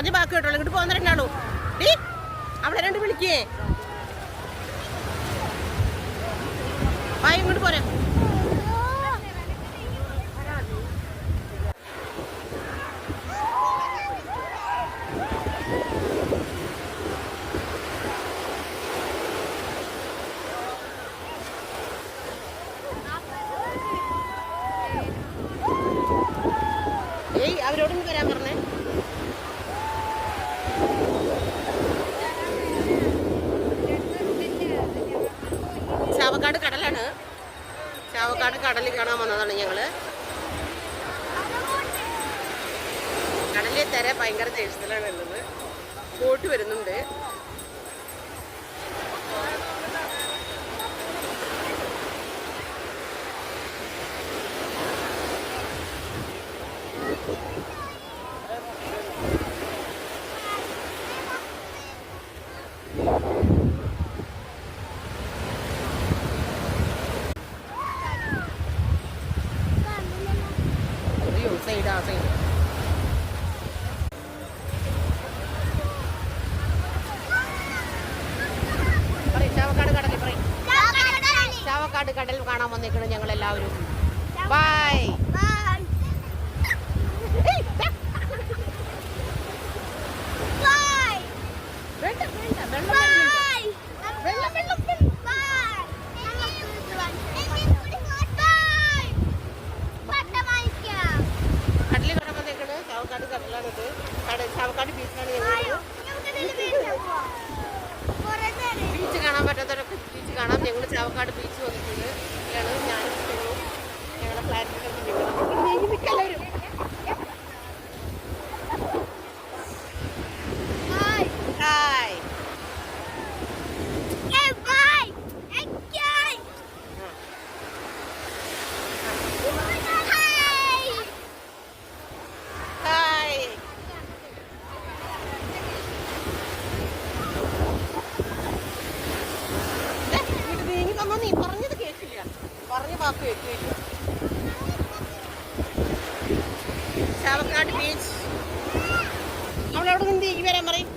പറഞ്ഞ് ബാക്കി കേട്ടോളൂ. ഇങ്ങോട്ട് പോകുന്ന രണ്ടാളൂ ഡീ അവിടെ രണ്ട് വിളിക്കേ വായി ഇങ്ങോട്ട് പോരെ. ഏയ് അവരോടൊന്ന് വരാൻ പറഞ്ഞേ. ചാവക്കാട് കടലാണ്. ചാവക്കാട് കടലിൽ കാണാൻ വന്നതാണ് ഞങ്ങള്. കടലിലെ തിര ഭയങ്കര ദേഷ്യത്തിലാണ് ഉള്ളത്. ബോട്ട് വരുന്നുണ്ട്. സൈഡ് ആ സൈഡ് ചാവക്കാട് കടലിൽ പറയും. ചാവക്കാട് കടൽ കാണാൻ വന്നേക്കണം ഞങ്ങൾ എല്ലാവരും. ബൈ. കടലിൽ കാണാൻ വന്നേക്കണ്. ചാവക്കാട് കടലാണിത്. ചാവക്കാട് ബീച്ചിലാണ് ഞങ്ങൾ. ബീച്ച് കാണാൻ പറ്റാത്തവരൊക്കെ ബീച്ച് കാണാം. ഞങ്ങൾ ചാവക്കാട് ബീച്ച് വന്നിട്ടുണ്ട്. ഞാനും ഞങ്ങളുടെ ഫ്ലാറ്റിലൊക്കെ എല്ലാവരും. ഹായ് നീ പറഞ്ഞത് കേൾക്കില്ല. പറഞ്ഞ വാക്ക് കേൾക്കില്ല. ചാവക്കാട് ബീച്ച്. അവളവിടെ നിന്ന് വരാൻ പറയും.